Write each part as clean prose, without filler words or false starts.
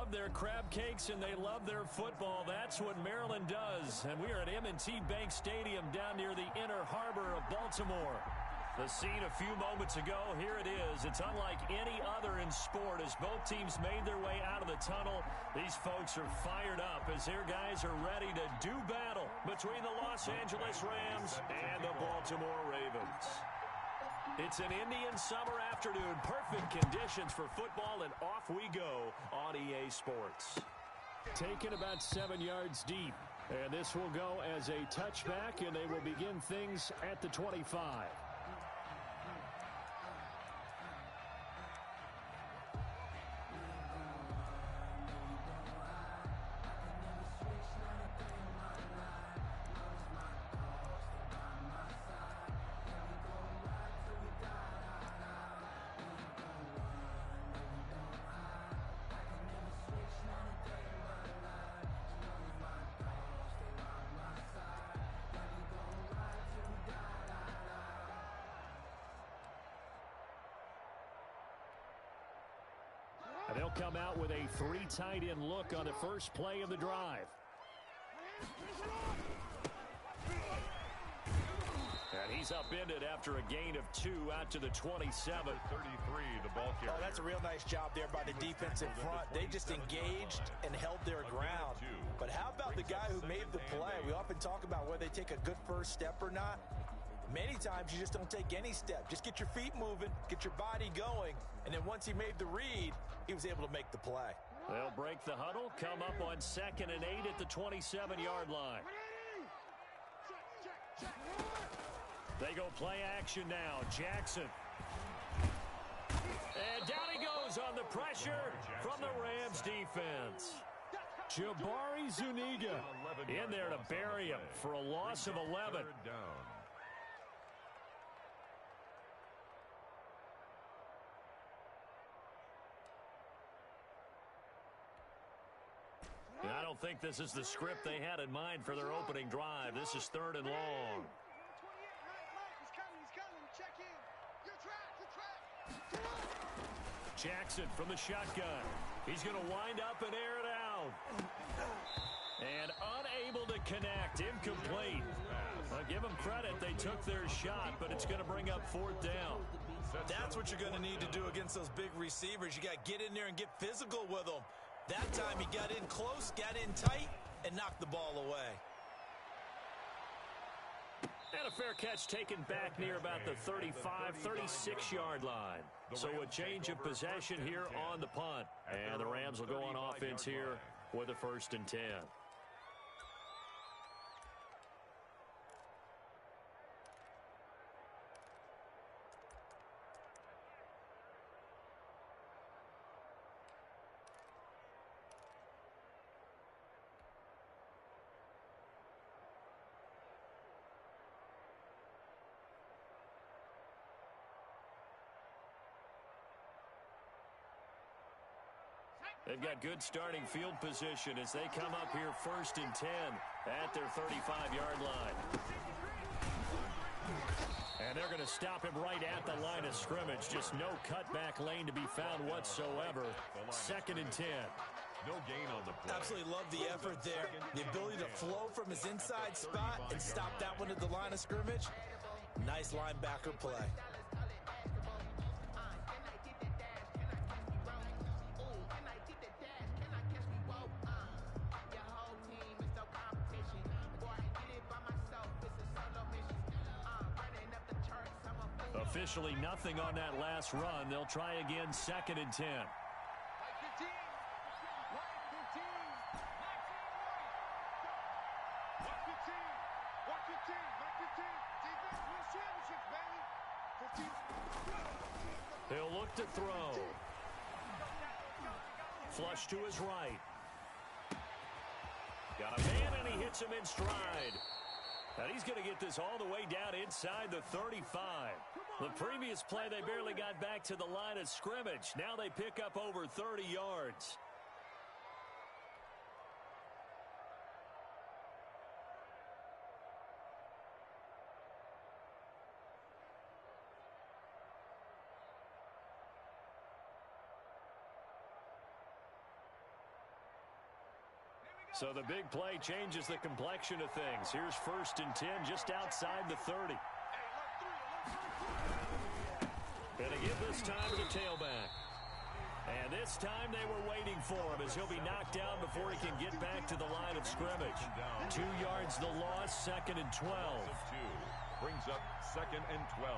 love their crab cakes and they love their football. That's what Maryland does. And we are at M&T Bank Stadium down near the Inner Harbor of Baltimore. The scene a few moments ago, here it is. It's unlike any other in sport as both teams made their way out of the tunnel. These folks are fired up as their guys are ready to do battle between the Los Angeles Rams and the Baltimore Ravens. It's an Indian summer afternoon. Perfect conditions for football, and off we go on EA Sports. Taken about 7 yards deep. And this will go as a touchback, and they will begin things at the 25. And they'll come out with a 3 tight end look on the first play of the drive. And he's upended after a gain of 2 out to the 27. 33, the ball carrier. Oh, that's a real nice job there by the defensive front. They just engaged and held their ground. But how about the guy who made the play? We often talk about whether they take a good first step or not. Many times you just don't take any step. Just get your feet moving, get your body going, and then once he made the read, he was able to make the play. They'll break the huddle, come up on 2nd and 8 at the 27-yard line. They go play action now. Jackson. And down he goes on the pressure from the Rams defense. Jabari Zuniga in there to bury him for a loss of 11. I don't think this is the script they had in mind for their opening drive. This is 3rd and long. Jackson from the shotgun. He's going to wind up and air it out. And unable to connect. Incomplete. I'll give them credit. They took their shot, but it's going to bring up 4th down. That's what you're going to need to do against those big receivers. You got to get in there and get physical with them. That time he got in close, got in tight, and knocked the ball away. And a fair catch taken back near about the 35, 36-yard line. So a change of possession here on the punt. And the Rams will go on offense here with a 1st and 10. They've got good starting field position as they come up here 1st and 10 at their 35-yard line. And they're going to stop him right at the line of scrimmage. Just no cutback lane to be found whatsoever. 2nd and 10. No gain on the play. Absolutely love the effort there. The ability to flow from his inside spot and stop that one at the line of scrimmage. Nice linebacker play. Officially nothing on that last run. They'll try again 2nd and 10. He'll look to throw. Flush to his right. Got a man, and he hits him in stride. And he's going to get this all the way down inside the 35. The previous play, they barely got back to the line of scrimmage. Now they pick up over 30 yards. So the big play changes the complexion of things. Here's 1st and 10 just outside the 30. Gonna give this time to the tailback. And this time they were waiting for him as he'll be knocked down before he can get back to the line of scrimmage. 2 yards the loss, 2nd and 12. Brings up 2nd and 12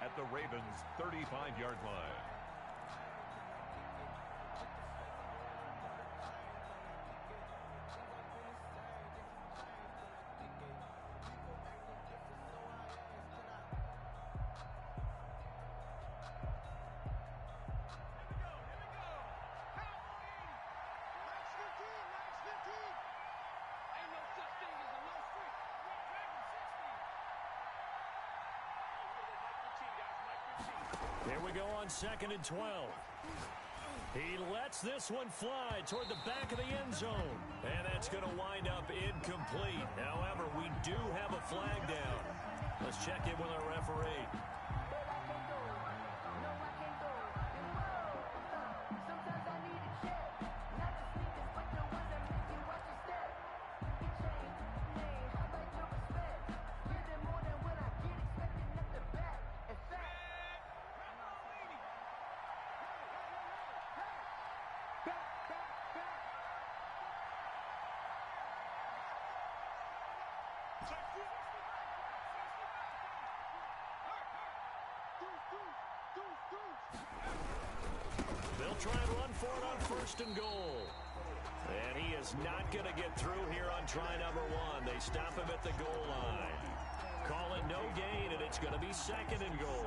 at the Ravens' 35-yard line. Here we go on 2nd and 12. He lets this one fly toward the back of the end zone. And that's going to wind up incomplete. However, we do have a flag down. Let's check in with our referee. They'll try and run for it on 1st and goal. And he is not going to get through here on try number 1. They stop him at the goal line. Call it no gain, and it's going to be 2nd and goal.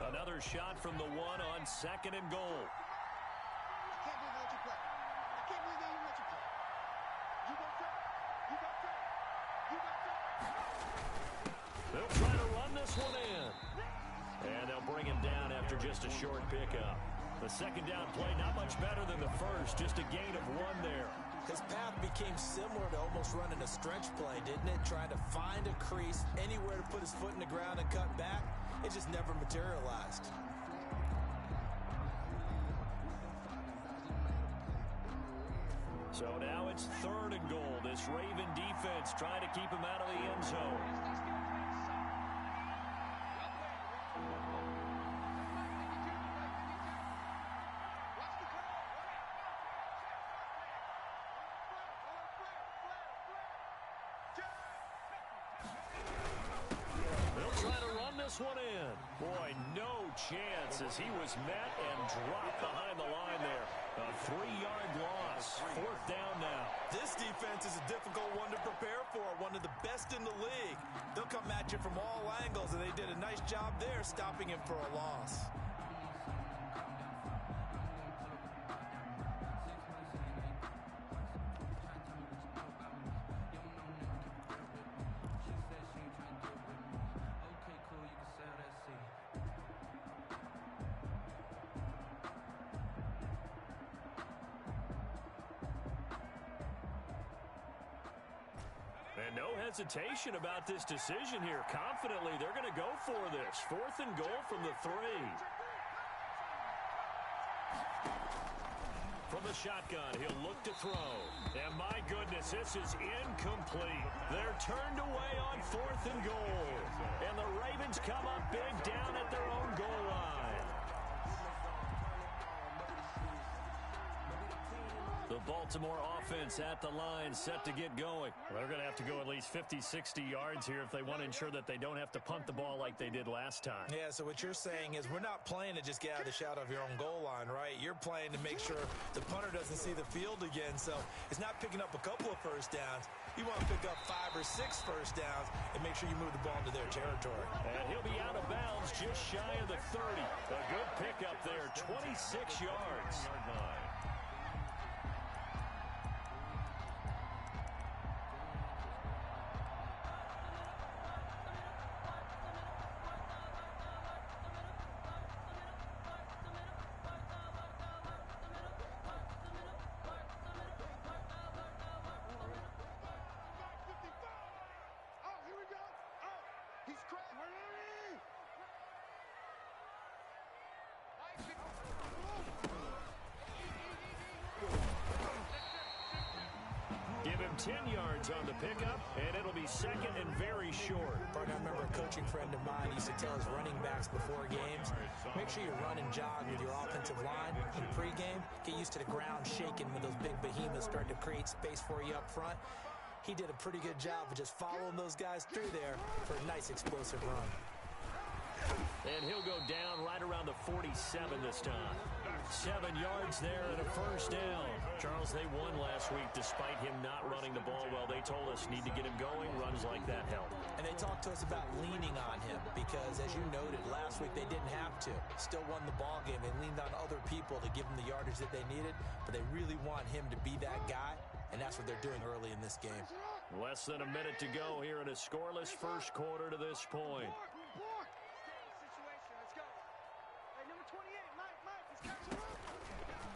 Another shot from the 1 on 2nd and goal. I can't believe they let you play. I can't believe they even let you play. You got that. You got that. You got that. They'll try to run this one in. And they'll bring him down after just a short pickup. The 2nd down play, not much better than the first. Just a gain of 1 there. His path became similar to almost running a stretch play, didn't it? Trying to find a crease, anywhere to put his foot in the ground and cut back. It just never materialized. So now it's 3rd and goal. This Raven defense trying to keep him out of the end zone. One in. Boy, no chance as he was met and dropped behind the line there. A 3-yard loss. 4th down now. This defense is a difficult one to prepare for. One of the best in the league. They'll come at you from all angles, and they did a nice job there stopping him for a loss. And no hesitation about this decision here. Confidently, they're going to go for this. 4th and goal from the 3. From the shotgun, he'll look to throw. And my goodness, this is incomplete. They're turned away on 4th and goal. And the Ravens come up big down at their own goal line. The Baltimore offense at the line, set to get going. They're going to have to go at least 50, 60 yards here if they want to ensure that they don't have to punt the ball like they did last time. Yeah, so what you're saying is we're not playing to just get out of the shadow of your own goal line, right? You're playing to make sure the punter doesn't see the field again. So it's not picking up a couple of first downs. You want to pick up 5 or 6 first downs and make sure you move the ball into their territory. And he'll be out of bounds just shy of the 30. A good pickup there, 26 yards. Give him 10 yards on the pickup, and it'll be second and very short. Partner, I remember a coaching friend of mine used to tell his running backs before games, make sure you run and jog with your offensive line in pregame. Get used to the ground shaking when those big behemoths start to create space for you up front. He did a pretty good job of just following those guys through there for a nice explosive run. And he'll go down right around the 47 this time. 7 yards there and a first down. Charles, they won last week despite him not running the ball well. They told us need to get him going. Runs like that help. And they talked to us about leaning on him because, as you noted, last week they didn't have to. Still won the ball game. They leaned on other people to give them the yardage that they needed, but they really want him to be that guy, and that's what they're doing early in this game. Less than a minute to go here in a scoreless first quarter to this point.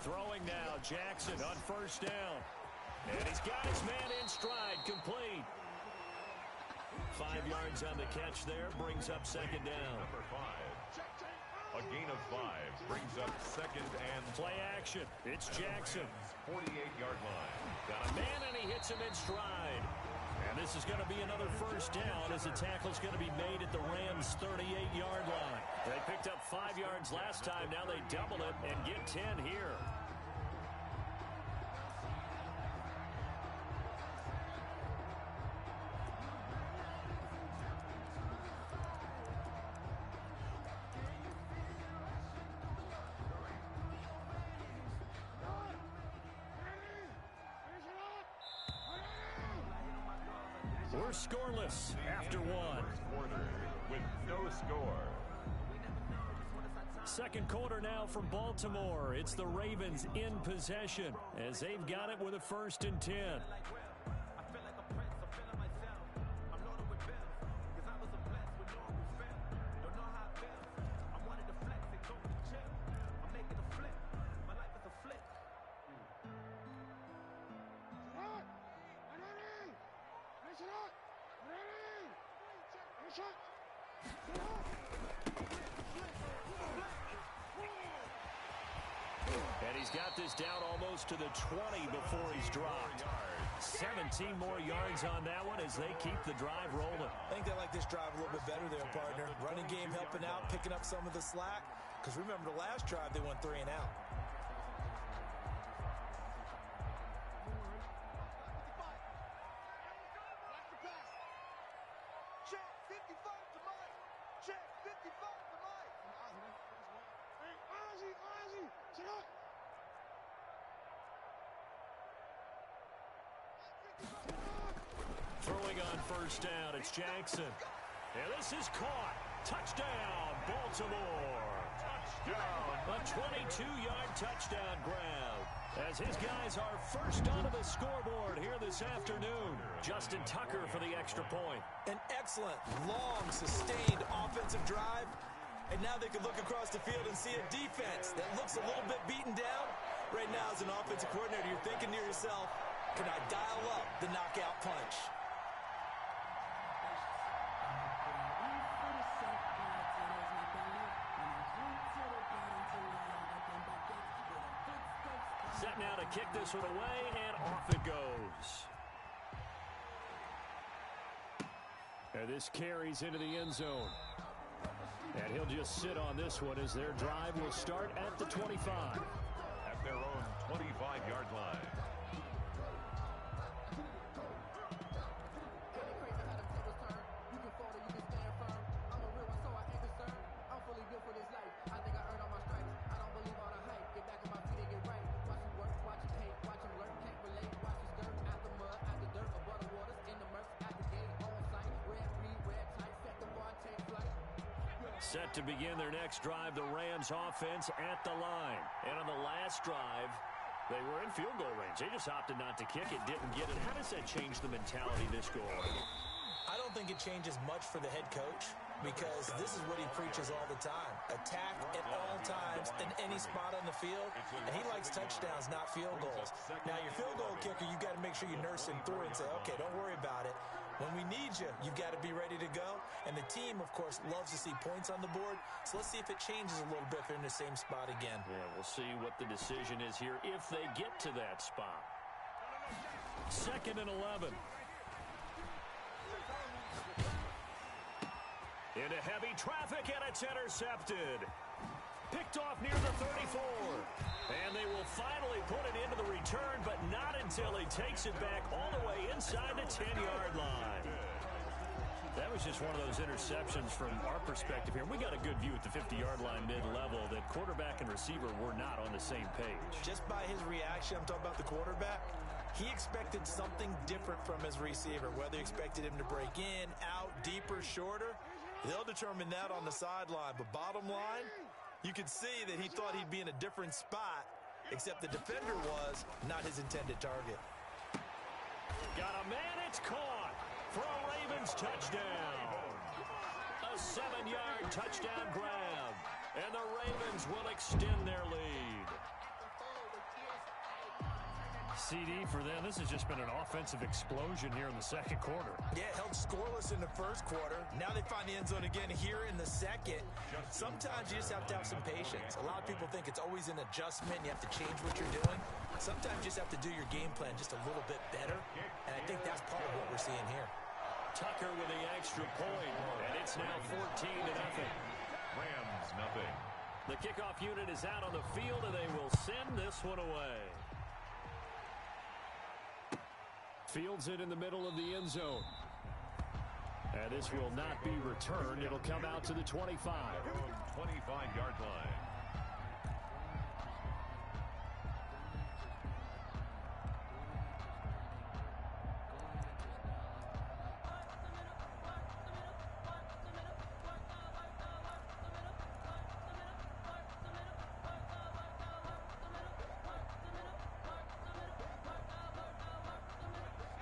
Throwing now, Jackson on first down. And he's got his man in stride, complete. 5 yards on the catch there, brings up second down. Number 5. A gain of 5 brings up second and play action. It's Jackson. 48-yard line. Got a man and he hits him in stride. And this is going to be another first down as the tackle is going to be made at the Rams' 38-yard line. They picked up 5 yards last time. Now they double it and get 10 here. We're scoreless after one. First quarter with no score. Second quarter now from Baltimore. It's the Ravens in possession as they've got it with a 1st and 10. And he's got this down almost to the 20 before he's dropped. 17 more yards on that one as they keep the drive rolling. I think they like this drive a little bit better there, partner. Running game helping out, picking up some of the slack. Because remember the last drive, they went 3 and out. Throwing on first down, it's Jackson. And this is caught. Touchdown, Baltimore. Touchdown. A 22-yard touchdown grab. As his guys are first onto the scoreboard here this afternoon. Justin Tucker for the extra point. An excellent, long, sustained offensive drive. And now they can look across the field and see a defense that looks a little bit beaten down. Right now, as an offensive coordinator, you're thinking to yourself, can I dial up the knockout punch? Set now to kick this one away, and off it goes. And this carries into the end zone. And he'll just sit on this one as their drive will start at the 25. At their own 25-yard line. Set to begin their next drive, the Rams offense at the line. And on the last drive, they were in field goal range. They just opted not to kick it, didn't get it. How does that change the mentality this go on? I don't think it changes much for the head coach because this is what he preaches all the time. Attack at all times in any spot on the field, and he likes touchdowns, not field goals. Now, your field goal kicker, you've got to make sure you nurse him through and say, okay, don't worry about it. When we need you, you've got to be ready to go. And the team, of course, loves to see points on the board. So let's see if it changes a little bit if they're in the same spot again. Yeah, we'll see what the decision is here if they get to that spot. 2nd and 11. Into heavy traffic, and it's intercepted. Picked off near the 34. And they will finally put it into the return, but not until he takes it back all the way inside the 10-yard line. That was just one of those interceptions from our perspective here. We got a good view at the 50-yard line mid-level that quarterback and receiver were not on the same page. Just by his reaction, I'm talking about the quarterback, he expected something different from his receiver, whether he expected him to break in, out, deeper, shorter. They'll determine that on the sideline. But bottom line, you could see that he thought he'd be in a different spot, except the defender was not his intended target. Got a man, it's caught for a Ravens touchdown. A 7-yard touchdown grab, and the Ravens will extend their lead. CD for them. This has just been an offensive explosion here in the second quarter. Yeah, held scoreless in the first quarter. Now they find the end zone again here in the second. Sometimes you just have to have some patience. A lot of people think it's always an adjustment. You have to change what you're doing. Sometimes you just have to do your game plan just a little bit better, and I think that's part of what we're seeing here. Tucker with the extra point, and it's now 14-0. Rams, nothing. The kickoff unit is out on the field, and they will send this one away. Fields it in the middle of the end zone. And this will not be returned. It'll come out to the 25. 25-yard line.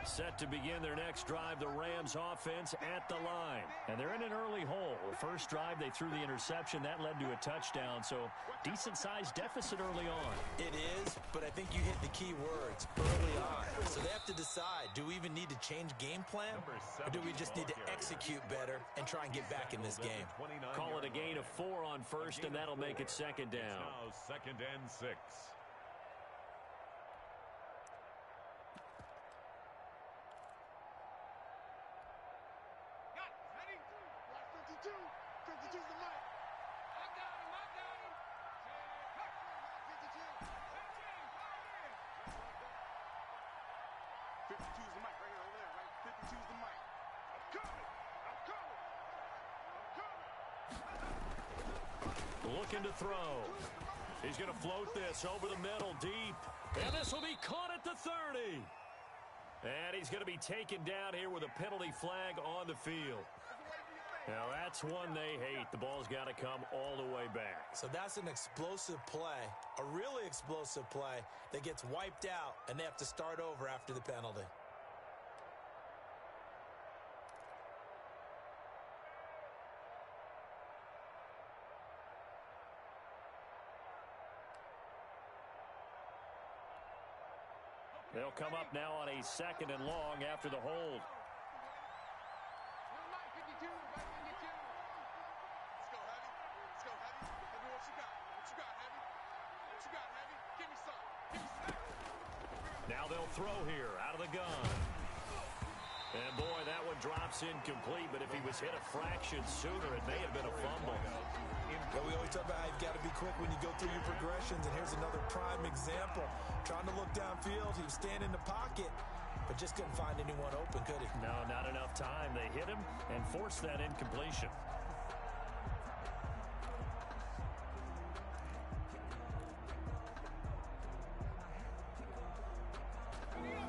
Set to begin their next drive, the Rams offense at the line. And they're in an early hole. The first drive, they threw the interception. That led to a touchdown, so decent-sized deficit early on. It is, but I think you hit the key words early on. So they have to decide, do we even need to change game plan, or do we just need to execute better and try and get back in this game? Call it a gain of 4 on first, and that'll make it second down. Now 2nd and 6. Looking to throw. He's going to float this over the middle deep. And this will be caught at the 30. And he's going to be taken down here with a penalty flag on the field. Now that's one they hate. The ball's got to come all the way back. So that's an explosive play, a really explosive play that gets wiped out, and they have to start over after the penalty. They'll come up now on a 2nd and long after the hold. Now they'll throw here out of the gun. And boy, that one drops incomplete, but if he was hit a fraction sooner, it may have been a fumble. Yeah, we always talk about how you've got to be quick when you go through your progressions, and here's another prime example. Trying to look downfield, he was standing in the pocket, but just couldn't find anyone open, could he? No, not enough time. They hit him and forced that incompletion.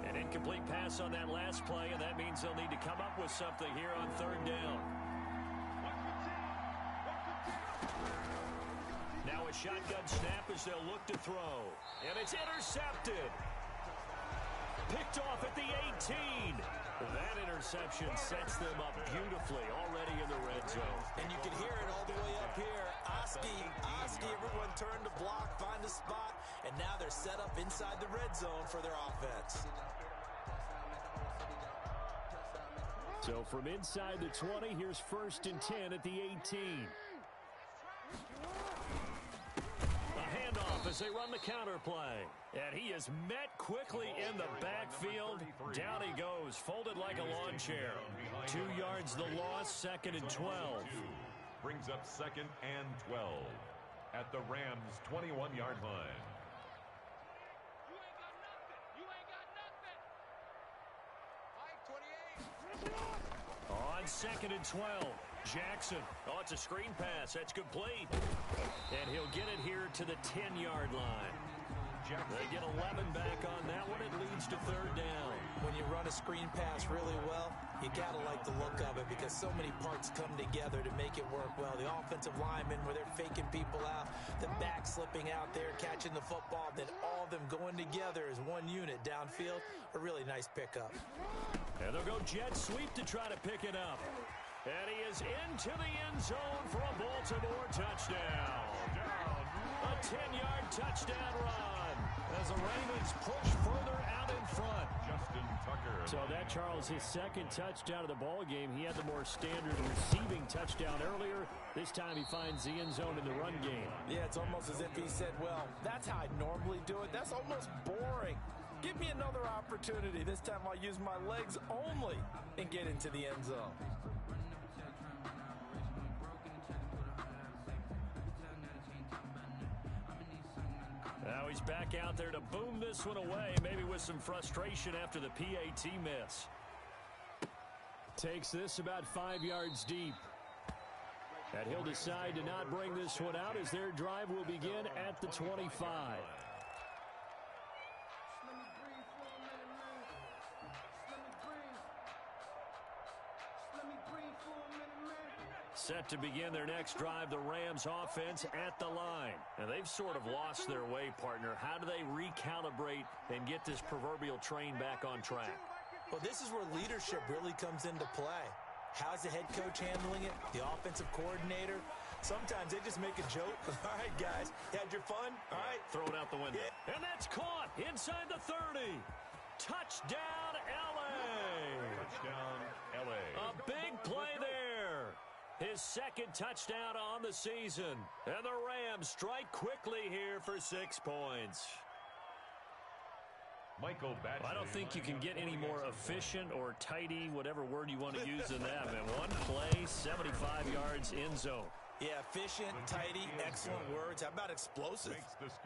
An incomplete pass on that last play, and that means they'll need to come up with something here on 3rd down. Now a shotgun snap as they'll look to throw. And it's intercepted. Picked off at the 18. That interception sets them up beautifully already in the red zone. And you can hear it all the way up here. Oski, everyone turned to block, find a spot, and now they're set up inside the red zone for their offense. So from inside the 20, here's 1st and 10 at the 18. A handoff as as they run the counter play. And he is met quickly in the backfield. Down he goes, folded like a lawn chair. 2 yards the loss, 2nd and 12. Brings up 2nd and 12 at the Rams' 21-yard line. You ain't got nothing. Mike 28. On 2nd and 12, Jackson. Oh, it's a screen pass. That's complete. And he'll get it here to the 10-yard line. They get 11 back on that one. It leads to 3rd down. When you run a screen pass really well, you got to like the look of it because so many parts come together to make it work well. The offensive linemen, where they're faking people out, the back slipping out there, catching the football, then all of them going together as one unit downfield. A really nice pickup. And they'll go jet sweep to try to pick it up. And he is into the end zone for a Baltimore touchdown. A 10-yard touchdown run as the Ravens push further out in front. Justin Tucker. So that, Charles, his 2nd touchdown of the ball game. He had the more standard receiving touchdown earlier. This time he finds the end zone in the run game. Yeah, it's almost as if he said, well, that's how I normally do it. That's almost boring. Give me another opportunity. This time I'll use my legs only and get into the end zone. Now he's back out there to boom this one away, maybe with some frustration after the PAT miss. Takes this about 5 yards deep. And he'll decide to not bring this one out as their drive will begin at the 25. Set to begin their next drive, the Rams offense at the line. And they've sort of lost their way, partner. How do they recalibrate and get this proverbial train back on track? Well, this is where leadership really comes into play. How's the head coach handling it? The offensive coordinator? Sometimes they just make a joke. All right, guys, you had your fun? All right. Throw it out the window. Yeah. And that's caught inside the 30. Touchdown, L.A. Touchdown, L.A. A big play there. His 2nd touchdown on the season. And the Rams strike quickly here for 6 points. Michael Batchley. I don't think you can get any more efficient or tidy, whatever word you want to use than that, man. One play, 75 yards in zone. Yeah, efficient, tidy, excellent words. How about explosive?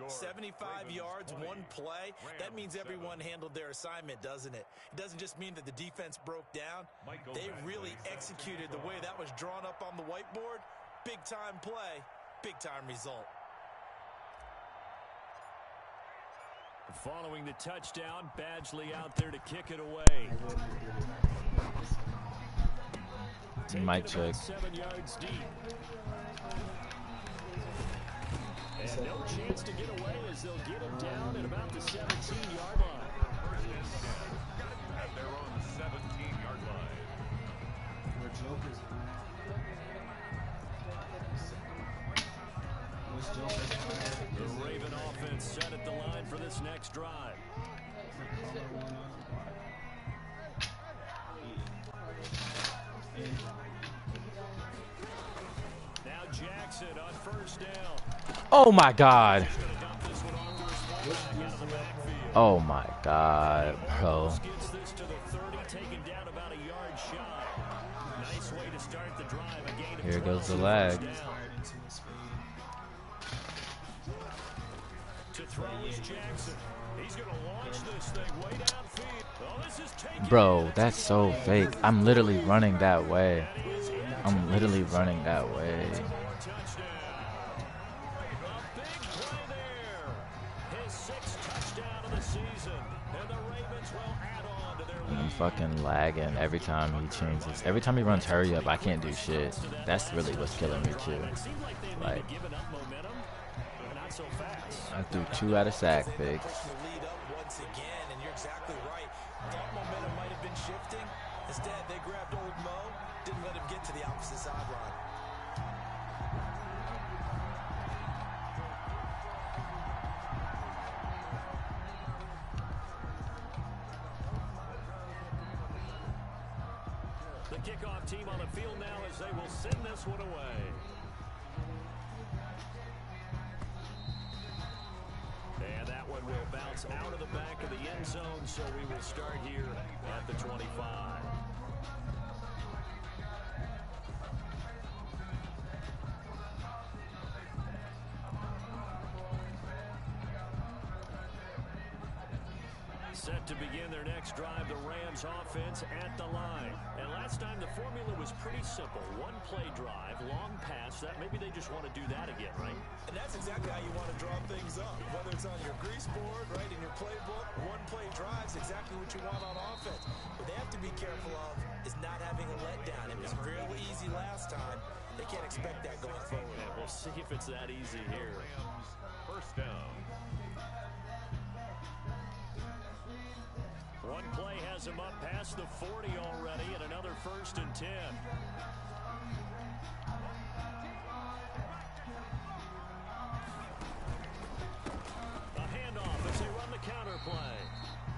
75 yards, one play. That means everyone handled their assignment, doesn't it? It doesn't just mean that the defense broke down. They really executed the way that was drawn up on the whiteboard. Big-time play, big-time result. Following the touchdown, Badgley out there to kick it away. Mic check. 7 yards deep. And no chance to get away as they'll get him down at about the 17-yard line. At their own 17-yard line. The Raven offense set at the line for this next drive. Now Jackson on 1st down. Oh my God. Oh my God, bro. Gets this to the 30, taken down about a yard shy. Nice way to start the drive. A gain of Here 12 goes the lag. To throw is Jackson. He's going to launch this thing way downfield. Oh, this is taken. Bro, that's so fake. I'm literally running that way. I'm literally running that way. And I'm fucking lagging every time he changes. Every time he runs hurry up, I can't do shit. That's really what's killing me too. Like, I threw 2 out of sack picks. Lead up once again, and you're exactly right. Thought momentum might have been shifting. Instead, they grabbed old Mo, didn't let him get to the opposite sideline. The kickoff team on the field now as they will send this one away. bounce out of the back of the end zone, so we will start here at the 25. Set to begin their next drive, the Rams offense at the line. And last time the formula was pretty simple. One play drive, long pass. That maybe they just want to do that again, right? And that's exactly how you want to draw things up. Whether it's on your grease board, right, in your playbook, one play drive's exactly what you want on offense. What they have to be careful of is not having a letdown. It was real easy last time. They can't expect that going forward. And we'll see if it's that easy here. First down. One play has him up past the 40 already, and another 1st and 10. A handoff as they run the counter play.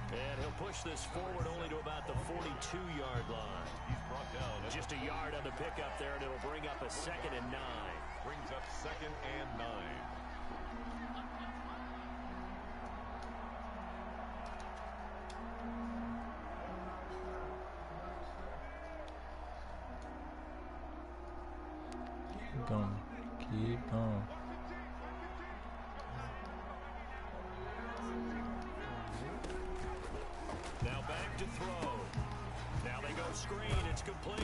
And he'll push this forward only to about the 42-yard line. He's brought down. Just a yard on the pickup there, and it'll bring up a 2nd and 9. Brings up 2nd and 9. Keep going. Now back to throw. Now they go screen. It's complete.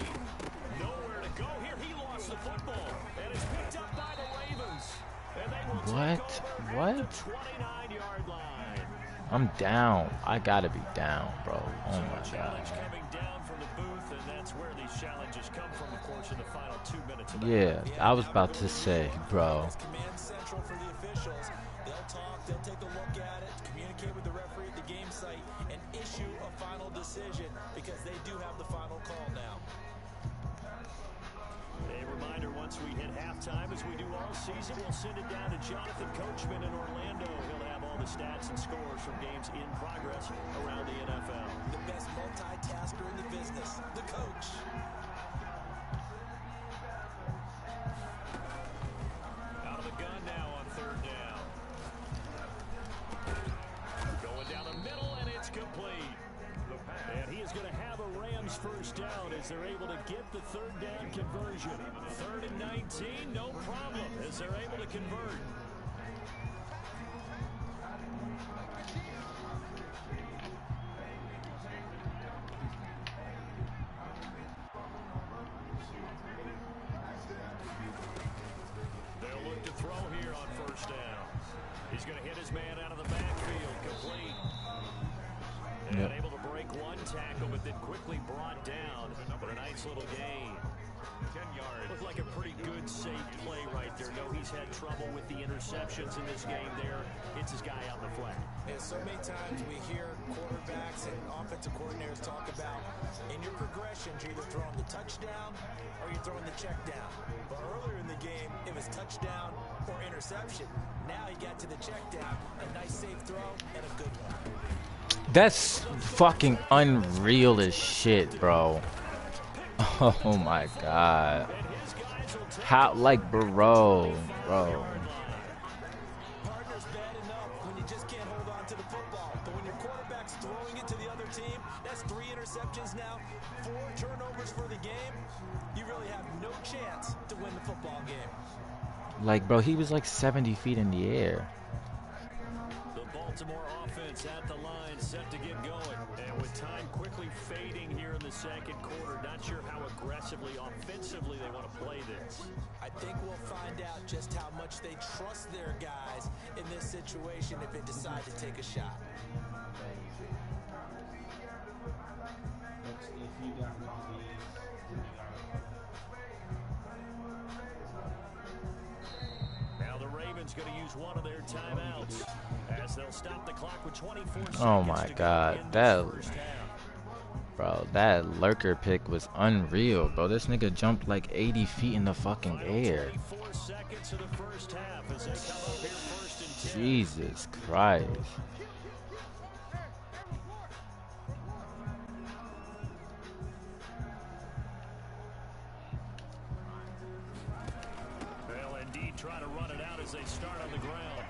Nowhere to go here. He lost the football. And it's picked up by the Ravens. And they will What? take over What? at the 29-yard line. I'm down. I gotta be down, bro. Oh So my a god. challenge coming down from the booth, and that's where these challenges come from, of course, in the final 2 minutes. Of Yeah, I was about to say, bro. It's command central for the officials. They'll talk, they'll take a look at it, communicate with the referee at the game site, and issue a final decision because they do have the final call now. A reminder, once we hit halftime, as we do all season, we'll send it down to Jonathan Coachman in Orlando. He'll have all the stats and scores from games in progress around the NFL. The best multitasker in the business, the coach. Out of the gun now on 3rd down. Going down the middle, and it's complete. And he is going to have a Rams 1st down as they're able to get the 3rd down conversion. 3rd and 19, no problem, as they're able to convert. They'll look to throw here on 1st down. He's going to hit his man out of the backfield, complete. And able to break one tackle, but then quickly brought down for a nice little gain. 10 yards. Looked like a pretty good, safe play right there. No, he's had trouble with the interceptions in this game there. Hits his guy out in the flat. And so many times we hear quarterbacks and offensive coordinators talk about in your progressions, you're either throwing the touchdown or you're throwing the check down. But earlier in the game, it was touchdown or interception. Now he got to the check down, a nice safe throw, and a good one. That's fucking unreal as shit, bro. Oh my god. How, like, bro. Partner's bad enough when you just can't hold on to the football. But when your quarterback's throwing it to the other team, that's 3 interceptions now, 4 turnovers for the game. You really have no chance to win the football game. Like, bro, he was like 70 feet in the air. The Baltimore offense at the line, set to get going. And with time quickly fading here in the 2nd quarter, not sure how aggressively, offensively they want to play this. I think we'll find out just how much they trust their guys in this situation if they decide to take a shot. Now the Ravens going to use one of their timeouts as they'll stop the clock with 24 seconds. Oh my to god, go in that, this 1st half. bro, that lurker pick was unreal, bro. This nigga jumped like 80 feet in the fucking air. 24 seconds of the 1st half as they come up here 1st and 10. Jesus Christ. They'll indeed try to run it out as they start on the ground.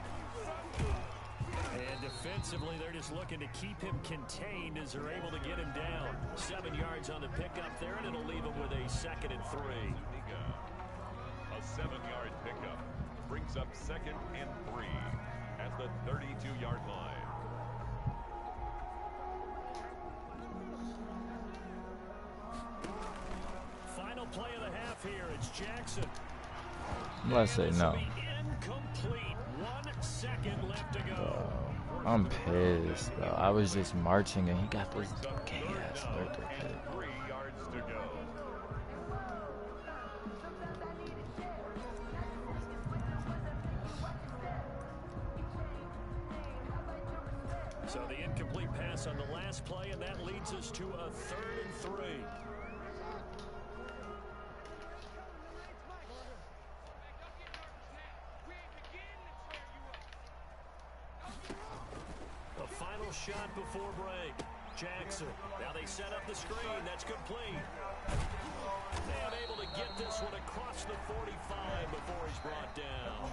And defensively, they're just looking to keep him contained as they're able to get him down. 7 yards on the pickup there, and it'll leave him with a 2nd and 3. A 7-yard pickup brings up 2nd and 3 at the 32-yard line. Final play of the half here. It's Jackson. Let's say no. Incomplete. 1 second left to go. I'm pissed, bro. I was just marching and he got this gay-ass birthday pick. 3 yards to go. So the incomplete pass on the last play, and that leads us to a 3rd and 3. The final shot before break. Jackson. Now they set up the screen. That's complete. They unable to get this one across the 45 before he's brought down.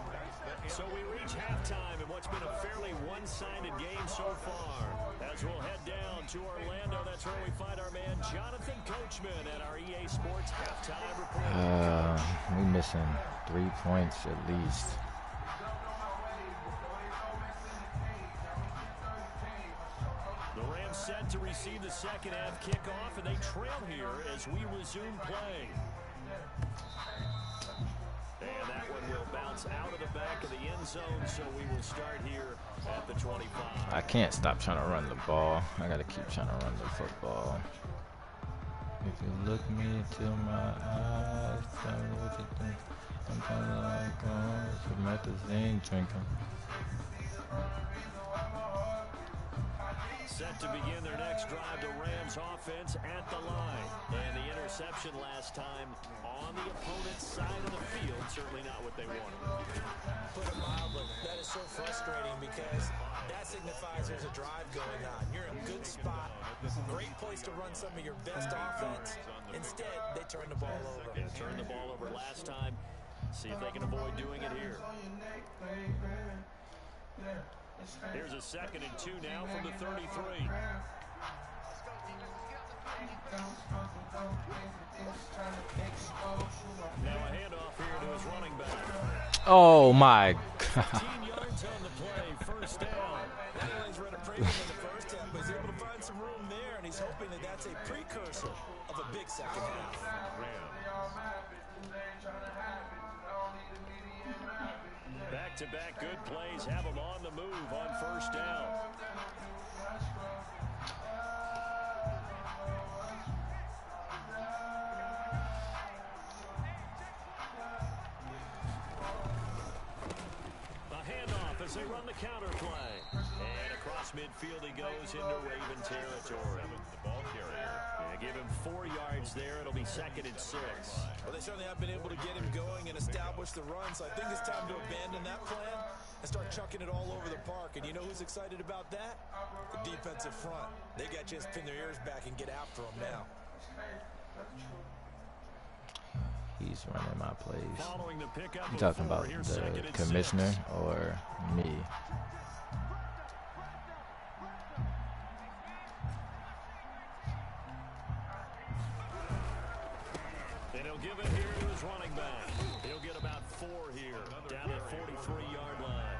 So we reach halftime in what's been a fairly one-sided game so far. As we'll head down to Orlando, that's where we find our man Jonathan Coachman at our EA Sports halftime report. We missing 3 points at least. The Rams set to receive the second half kickoff, and they trail here as we resume play. And that one will bounce out of the back of the end zone, so we will start here at the 25. I can't stop trying to run the ball. I gotta keep trying to run the football. If you look me into my eyes, tell me what you think. Sometimes I like going to methazine drinking. Set to begin their next drive, the Rams offense at the line. And the interception last time on the opponent's side of the field, certainly not what they wanted. Put it mildly, that is so frustrating because that signifies there's a drive going on. You're in a good spot, great place to run some of your best offense. Instead, they turn the ball over. They turned the ball over last time. See if they can avoid doing it here. Here's a 2nd and 2 now from the 33. Now a handoff here to his running back. Oh my God. 15 yards on the play, 1st down. He's run a premium in the first half, but he's able to find some room there, and he's hoping that that's a precursor of a big second half. Back-to-back good plays have him on the move on 1st down. A handoff as they run the counter play. And across midfield he goes into Raven territory. The ball carrier. Yeah, give him 4 yards there. It'll be 2nd and 6. Well, they certainly have been able to get him going and establish the run, so I think it's time to abandon that plan and start chucking it all over the park. And you know who's excited about that? The defensive front. They got to just pin their ears back and get after him now. He's running my plays. Following the pickup You talking about the commissioner or me? And he'll give it here to his running back. He'll get about 4 here, down at 43-yard line.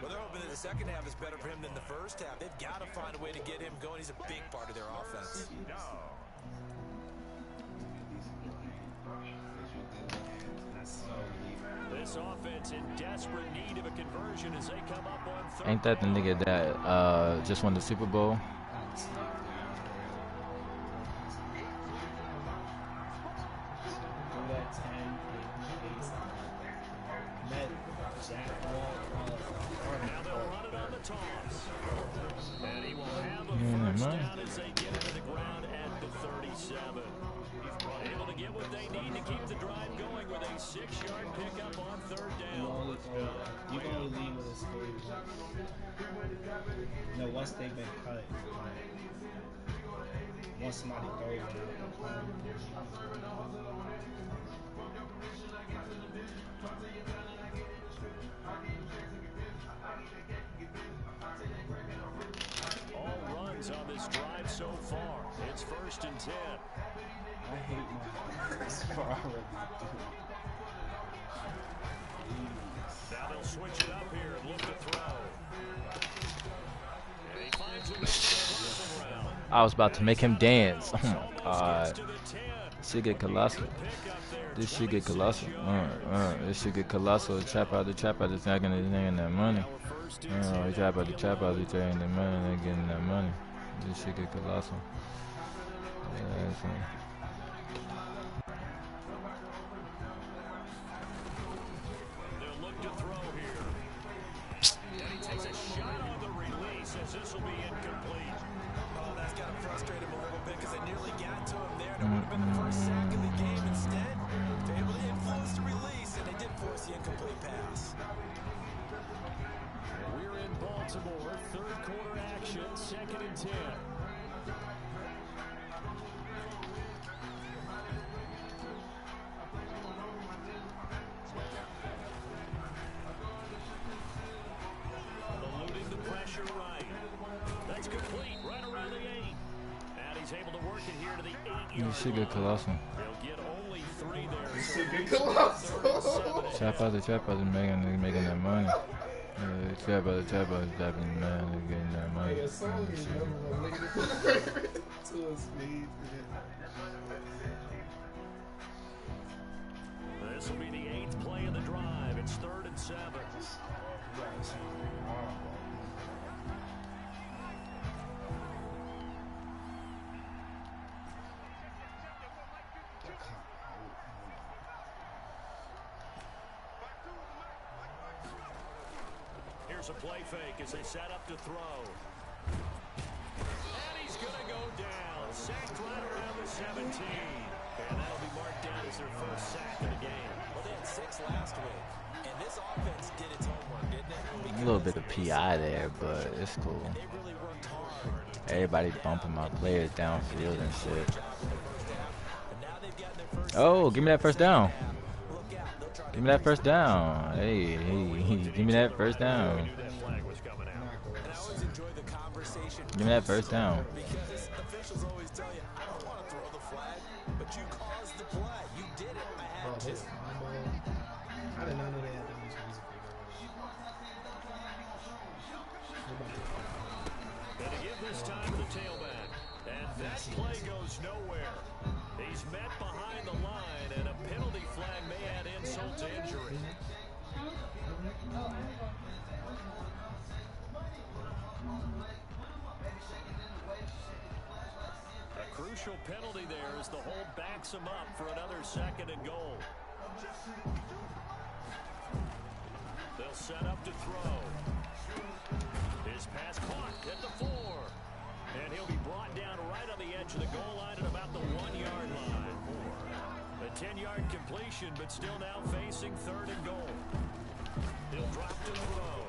Well, they're hoping that the second half is better for him than the first half. They've got to find a way to get him going. He's a big part of their offense. This offense in desperate need of a conversion as they come up on 3rd. Ain't that the nigga that just won the Super Bowl? Now they'll run it on the toss. And he will have a 1st down as they get it to the ground at the 37. Able to get what they need to keep the drive going with a 6-yard pickup on 3rd down. You can only leave with a score. You know, once they've been cut, once somebody throws it, yards on this drive so far. It's 1st and 10. I hate my already. Now they'll switch it up here and look to throw. And he finds a way to the round. I was about to make him dance. Oh my god. This shit get colossal. This shit get colossal. This shit get colossal. Trap out the trap out. It's not gonna getting that money. Trap out the trap out. It's taking that money. They're getting that money. This shit get colossal. Yeah, that's it. They'll look to throw here. And he takes a shot on the release as this will be incomplete. Oh, that's got to frustrate him a little bit because they nearly got to him there. That would have been the first sack of the game. Instead, they're able to influence the release, and they did force the incomplete pass. We're in Baltimore. 3rd quarter action. 2nd and 10. Eluding the pressure right. That's complete right around the 8. And he's able to work it here to the 8-yard This shit get colossal. They'll get only 3 there. This shit get colossal. Trap out the trap out. Making that money. Trap out the trap out. Tapping man. They're getting that money. Hey, it's only to his speed. This will be the 8th play of the drive. It's 3rd and 7. Here's a play fake as they set up to throw. And he's going to go down. Sacked right around the 17. And that'll be marked down as their first sack of the game. Well, they had 6 last week, and this offense did its homework, didn't it? A little bit of PI there, but it's cool. They really worked hard. Everybody bumping my players downfield and shit. But now they've gotten their first Oh, give me that first down. look out. They'll try to Give me that first down. Hey, give me that first down. We knew that flag was coming out. And I always enjoy the conversation Give me that first down. because officials always tell you, I don't want to throw the flag, but you caused the play. You did it. I had to. I did not know they had that much music. And to give this time to the tailback. And that play goes nowhere. He's met behind the line, and a penalty flag may add insult to injury. A crucial penalty there as the hold backs him up for another 2nd and goal. They'll set up to throw. His pass caught at the 4. And he'll be brought down right on the edge of the goal line at about the 1-yard line. A 10-yard completion, but still now facing 3rd and goal. He'll drop to throw.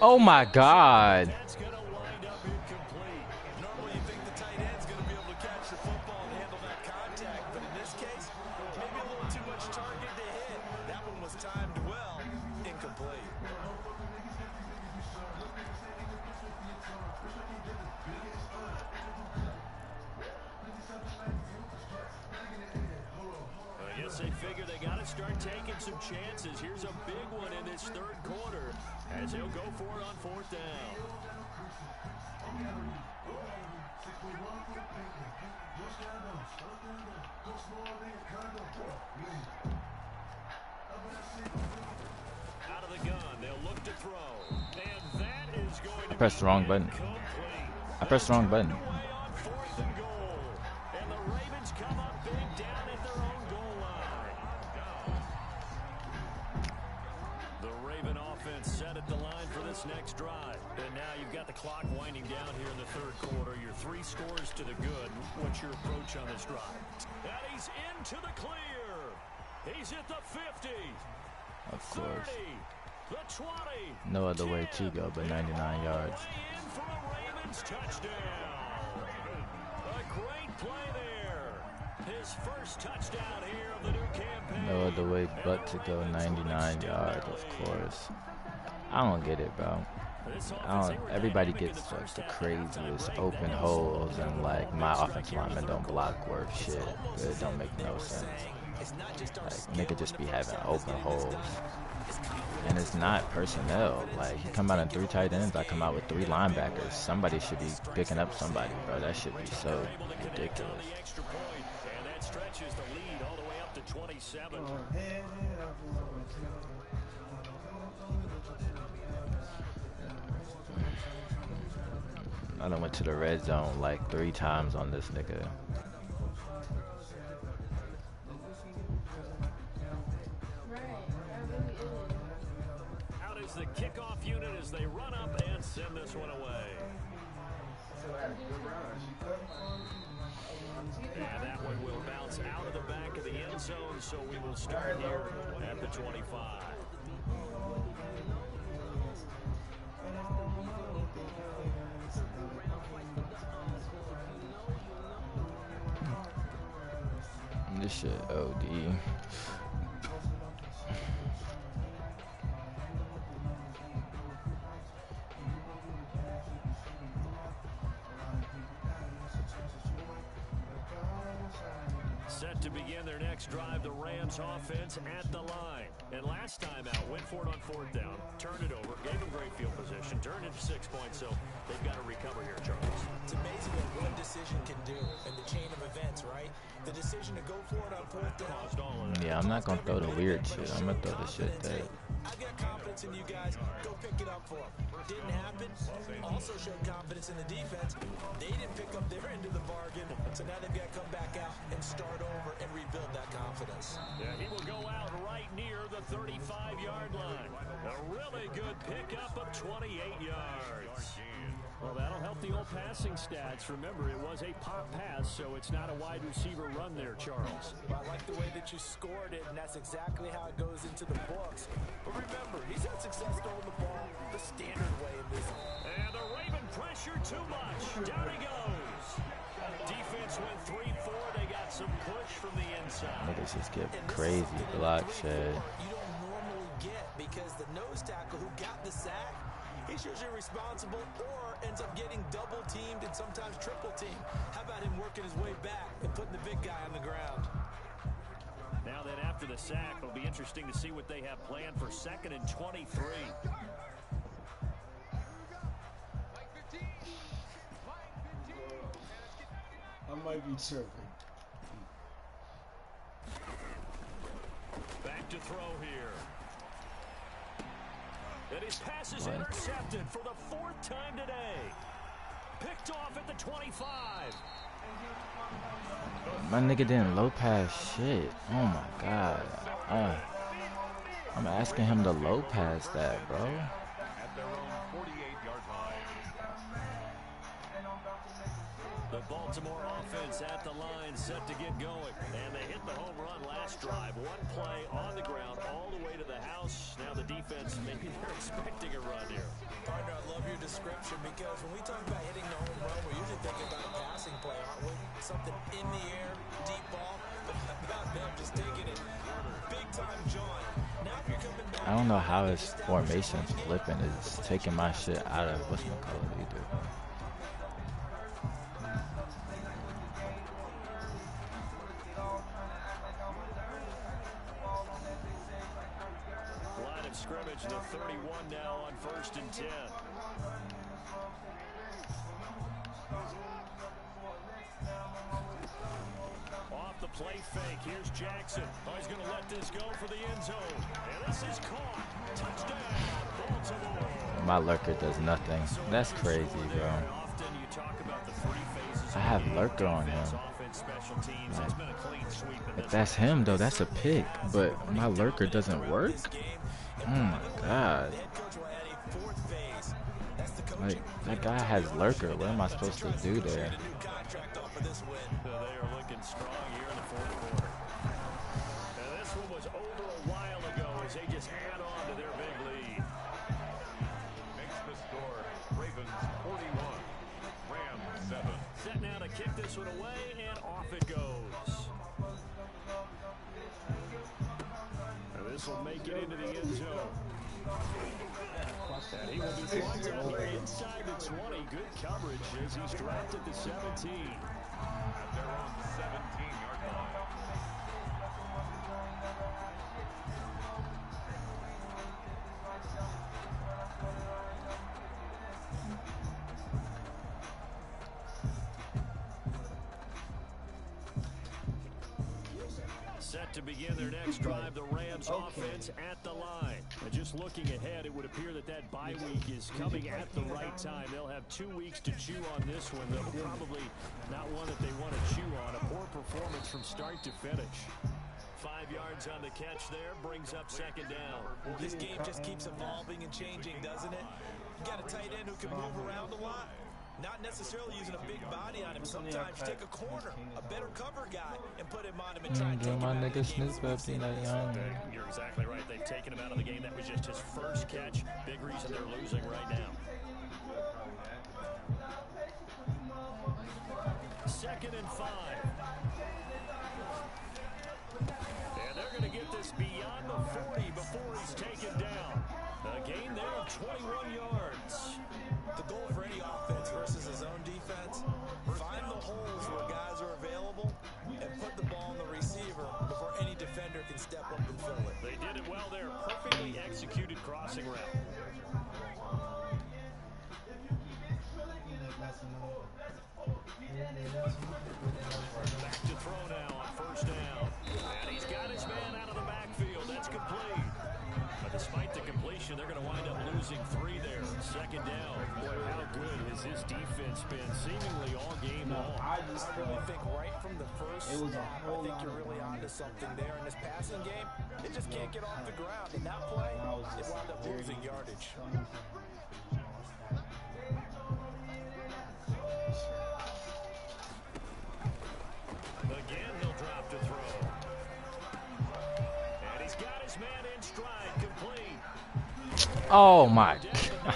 Oh my god. That's going to wind up incomplete. Normally you think the tight end's going to be able to catch the football and handle that contact, but in this case, maybe a little too much target to hit. That one was timed well. Incomplete. I guess they figure they got to start taking some chances. Here's a big one in this 3rd quarter as he'll go for it on 4th down. Out of the gun, they'll look to throw. And that is going to Pressed the wrong button. I pressed the wrong button. on 4th and goal. And the Ravens come up big down at their own goal line. The Raven offense set at the line for this next drive. And now you've got the clock winding down here in the 3rd quarter. You're 3 scores to the good. What's your approach on this drive? And he's into the clear. He's at the 50. Of course. 30. The 20. No other way to go but 99 yards. In for a Ravens touchdown. A great play there. His first touchdown here of the new campaign. No other way but to go 99 yards, of course. I don't get it, bro. Everybody gets like the craziest open holes, and like my offensive linemen don't block worth shit. It don't make no sense. Like nigga just be having open holes, and it's not personnel. Like he come out in 3 tight ends, I come out with 3 linebackers. Somebody should be picking up somebody, bro. That should be so ridiculous. And that stretches the lead all the way up to 27. I done went to the red zone like 3 times on this nigga. Out is the kickoff unit as they run up and send this one away. And that one will bounce out of the back of the end zone, so we will start here at the 25. This shit OD. Set to begin their next drive, the Rams offense at the line. And last time out, went for it on 4th down, turned it over, gave them great field position, turned it 6 points, so they've got to recover here, Charles. It's amazing what one decision can do in the chain of events, right? The decision to go for it on 4th down. Yeah, I'm not gonna throw the weird shit. I'm gonna throw the shit that. I got confidence in you guys. Go pick it up for them. Didn't happen. Also showed confidence in the defense. They didn't pick up their end of the bargain, so now they've got to come back out and start over and rebuild that confidence. Yeah, he will go out right near the 35-yard line. A really good pickup of 28 yards. Well, that'll help the old passing stats. Remember, it was a pop pass, so it's not a wide receiver run there, Charles. Well, I like the way that you scored it, and that's exactly how it goes into the books. But remember, he's had success throwing the ball the standard way in this. And the Raven pressure too much. Down he goes. Defense went 3-4. They got some push from the inside. Niggas just get crazy block shit. You don't normally get because the nose tackle who got the sack, he's usually responsible or ends up getting double teamed and sometimes triple teamed. How about him working his way back and putting the big guy on the ground? Now then, after the sack, it'll be interesting to see what they have planned for 2nd and 23. I might be tripping. Back to throw here. And his pass is intercepted for the 4th time today. Picked off at the 25. My nigga didn't low pass shit. Oh my god. I'm asking him to low pass that, bro. At their own 48-yard line. The Baltimore offense at the line set to get going. And they hit the home run last drive. 1 play on the ground all the way to the house. Now the defense, maybe they're expecting a run here. Partner, I love your description because when we talk about hitting the home run, we're usually thinking about a passing play, aren't we? Something in the air, deep ball. But how about them just taking it big time, John? Now if you're coming back. I don't know how his formation's flipping. It's taking my shit out of whatchamacallit either. Line of scrimmage, the 31 now on 1st and 10. Off the play fake, here's Jackson. Oh, he's going to let this go for the end zone. And this is caught. Touchdown, Baltimore. My lurker does nothing. That's crazy, bro. Often you talk about the 3 phases. I have lurker on him. Offense, special teams. It's been a clean sweep. If that's him though, that's a pick. But my lurker doesn't work. Oh my god. Like, that guy has lurker. What am I supposed to do there? They are looking strong here in the 4th quarter. Now this one was over a while ago as they just add on to their big lead. Makes the score Ravens 41, Rams 7. Set now to kick this one away, and off it goes. Now this will make it into the end zone. And he will be forced to play inside the 20. Good coverage as he's dropped at the 17. At their own 17-yard line. Set to begin their next drive, the Rams offense at the line. And just looking ahead, it would appear that bye week is coming at the right time. They'll have 2 weeks to chew on this one, though probably not one that they want to chew on. A poor performance from start to finish. 5 yards on the catch there, brings up second down. This game just keeps evolving and changing, doesn't it? You got a tight end who can move around a lot. Not necessarily using a big body on him. Sometimes take a corner, a better cover guy, and put him on him and try and take him out of the game. You're exactly right. They've taken him out of the game. That was just his first catch. Big reason they're losing right now. Second and 5. And they're going to get this beyond the 40 before he's taken down. A gain there of 21 yards. The goal for any offense versus his own defense, find the holes where guys are available and put the ball on the receiver before any defender can step up and fill it. They did it well there. Perfectly executed crossing route. Back to throw now on first down. And he's got his man out of the backfield. That's complete. But despite the completion, they're going to wind up losing 3 there. Second down. Boy, how good has his defense been seemingly all game long? I really think right from the first snap, I think you're really onto something there in this passing game. It just can't get off the ground. And that play, it wound up losing yardage. Again, he'll drop to throw. And he's got his man in stride, complete. Oh my God.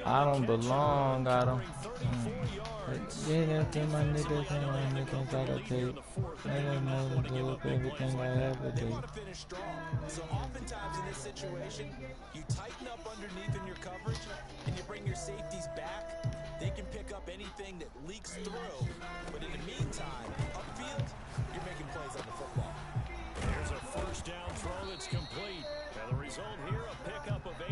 I don't belong, got him. Get into my niggas and my niggas gotta take. I don't know to do everything I ever do. So oftentimes in this situation, you tighten up underneath in your coverage and you bring your safeties back. They can pick up anything that leaks through. But in the meantime, upfield, you're making plays on the football. Here's a first down throw that's complete. And the result here, a pickup of 8.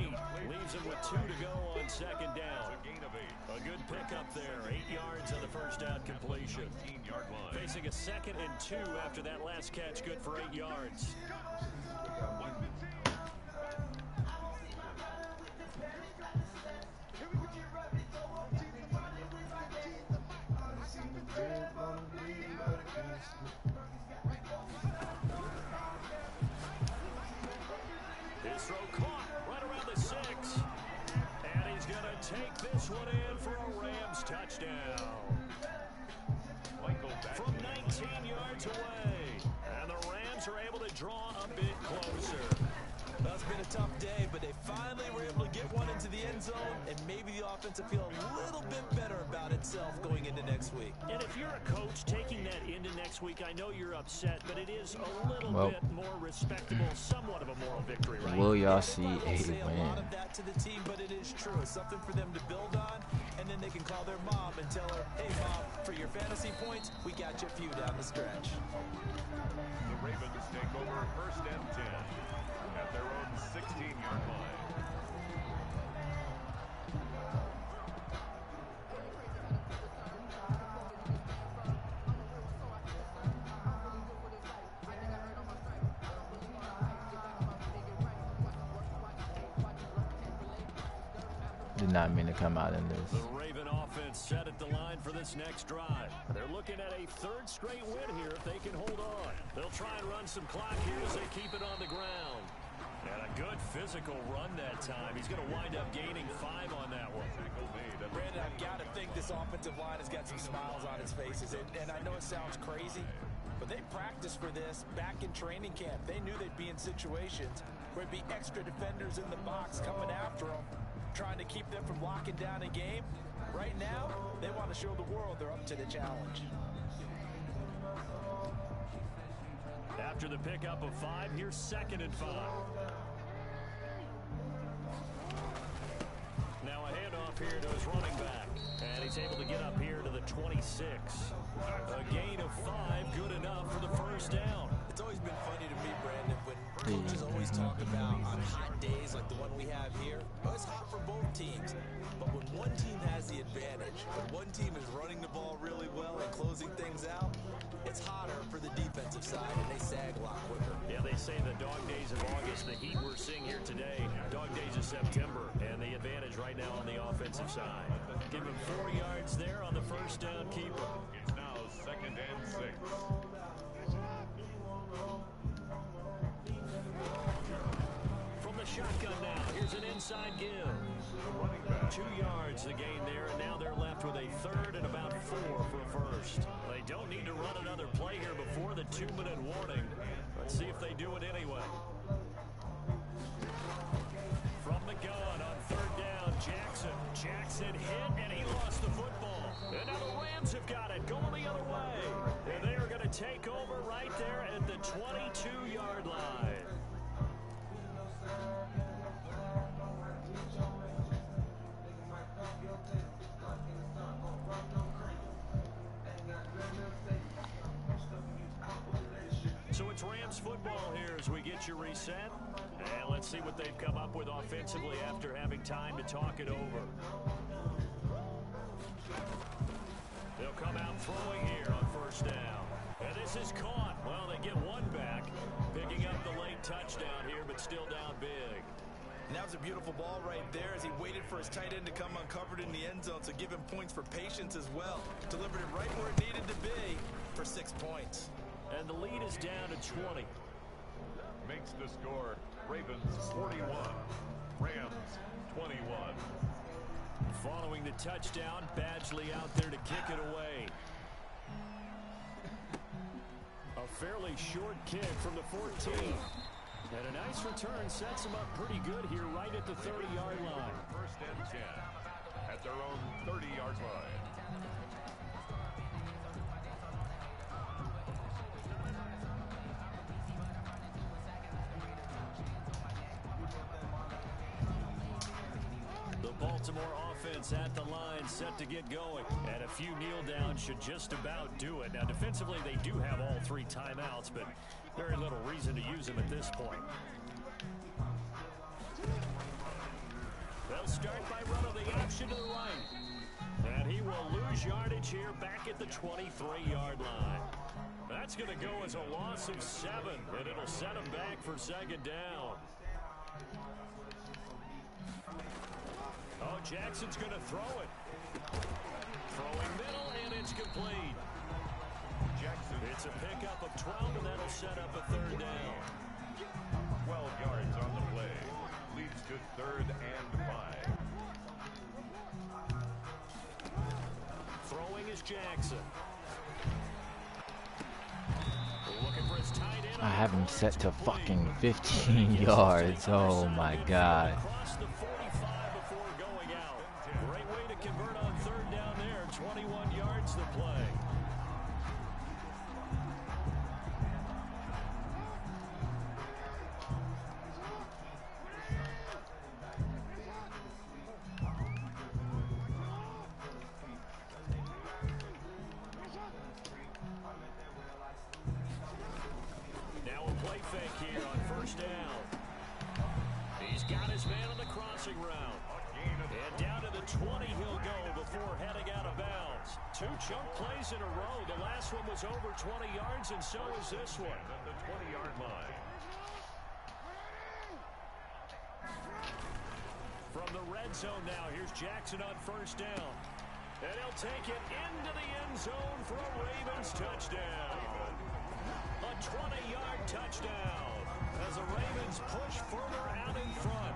Leaves him with 2 to go on second down. A gain of 8. A good pickup there. 8 yards on the first down completion. 15-yard line. Facing a 2nd and 2 after that last catch, good for 8 yards. His throw caught right around the 6. And he's going to take this one in for a Rams touchdown. From 19 yards away. And the Rams are able to draw a bit closer. Well, it's been a tough day, but they finally were able to get one into the end zone, and maybe the offense will feel a little bit better about itself going into next week. And if you're a coach taking that into next week, I know you're upset, but it is a little bit more respectable, somewhat of a moral victory, right? Will y'all see a Say a win? lot of that to the team, but it is true. It's something for them to build on, and then they can call their mom and tell her, hey, Mom, for your fantasy points, we got you a few down the stretch. The Ravens take over first and 10 at their own 16-yard line. Did not mean to come out in this. The Raven offense set at the line for this next drive. They're looking at a 3rd straight win here if they can hold on. They'll try and run some clock here as they keep it on the ground. And a good physical run that time. He's going to wind up gaining 5 on that one. Brandon, I've got to think this offensive line has got some smiles on its faces. And I know it sounds crazy, but they practiced for this back in training camp. They knew they'd be in situations where there'd be extra defenders in the box coming after them, trying to keep them from locking down a game. Right now, they want to show the world they're up to the challenge. After the pickup of 5, here's 2nd and 5. Now a handoff here to his running back. And he's able to get up here to the 26. A gain of 5, good enough for the first down. It's always been funny to me, Brandon, when coaches always talk about on hot days like the one we have here. Oh, it's hot for both teams. But when one team has the advantage, when one team is running the ball really well and closing things out, it's hotter for the defensive side, and they sag a lot quicker. Yeah, they say the dog days of August, the heat we're seeing here today, dog days of September, and the advantage right now on the offensive side. Give him 4 yards there on the first down keeper. It's now 2nd and 6. From the shotgun now, here's an inside give. 2 yards the gain there, and now they're left with a 3rd and about 4 for a first. They don't need to run another play here before the 2-minute warning. Let's see if they do it anyway. From the gun on 3rd down, Jackson hit, and he lost the football. And now the Rams have got it, going the other way. And they are going to take over right there at the 22-yard line. So it's Rams football here as we get you reset. And let's see what they've come up with offensively after having time to talk it over. They'll come out throwing here on 1st down. And this is caught. Well, they get 1 back, picking up the late touchdown here, but still down big. And that was a beautiful ball right there as he waited for his tight end to come uncovered in the end zone, so give him points for patience as well. Delivered it right where it needed to be for 6 points. And the lead is down to 20. Makes the score Ravens 41, Rams 21. Following the touchdown, Badgley out there to kick it away. A fairly short kick from the 14. And a nice return sets them up pretty good here right at the 30-yard line. 1st and 10 at their own 30-yard line. The Baltimore offense at the line, set to get going. And a few kneel downs should just about do it. Now, defensively, they do have all 3 timeouts, but very little reason to use them at this point. They'll start by running the option to the right. And he will lose yardage here back at the 23-yard line. That's going to go as a loss of 7, and it'll set him back for 2nd down. Oh, Jackson's going to throw it. Throwing middle, and it's complete. Jackson. It's a pickup of 12, and that'll set up a 3rd down. 12 yards on the play. Leads to 3rd and 5. Throwing is Jackson. Looking for his tight end. I have him set to fucking 15 yards. Oh my god. Across the 45 before going out. Great way to convert on 3rd down there. 21 yards to play. Now a play fake here on 1st down. He's got his man on the crossing route. And down to the 20 he'll go before heading out of bounds. 2 chunk plays in a row. The last one was over 20 yards, and so is this one. At the 20-yard line. From the red zone now, here's Jackson on 1st down. And he'll take it into the end zone for a Ravens touchdown. A 20-yard touchdown as the Ravens push further out in front.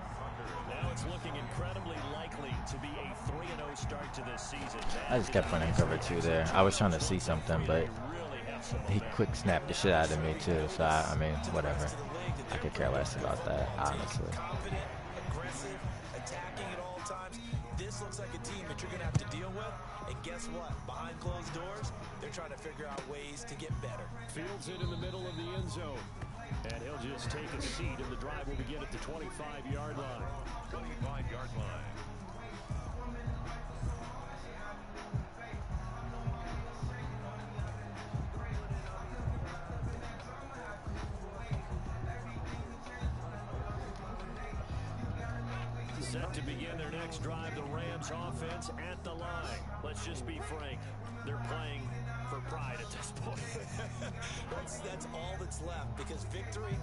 Now it's looking incredibly likely to be a 3-0 start to this season. I just kept running cover 2 there. I was trying to see something, but he quick snapped the shit out of me too. So I mean, whatever. I could care less about that, honestly. Aggressive, attacking at all times. This looks like a team that you're going to have to deal with And guess what? Behind closed doors, they're trying to figure out ways to get better. Fields it in the middle of the end zone. And he'll just take a seat, and the drive will begin at the 25-yard line. 25-yard line. Set to begin their next drive, the Rams offense at the line. Let's just be frank, they're playing for pride at this point. That's all that's left, because victory,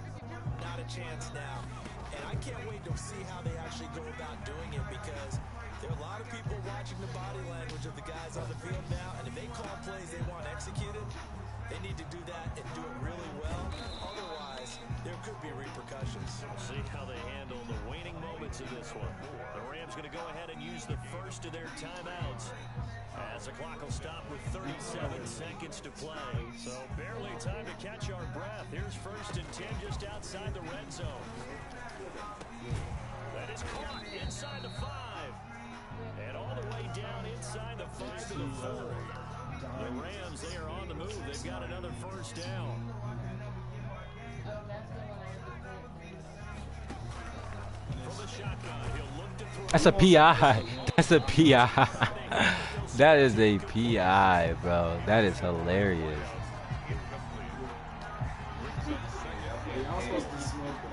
not a chance now. And I can't wait to see how they actually go about doing it, because there are a lot of people watching the body language of the guys on the field now, and if they call plays they want executed, they need to do that and do it really well. Otherwise, there could be repercussions. We'll see how they handle the waning moments of this one. The Rams going to go ahead and use the first of their timeouts, as the clock will stop with 37 seconds to play. So barely time to catch our breath. Here's 1st and 10 just outside the red zone. That is caught inside the 5. And all the way down inside the 5 to the 4. The Rams, they are on the move. They've got another 1st down. From the shotgun, he'll look to throw. That's a PI. That's a PI. That is a PI, bro. That is hilarious. I was supposed to smoke it.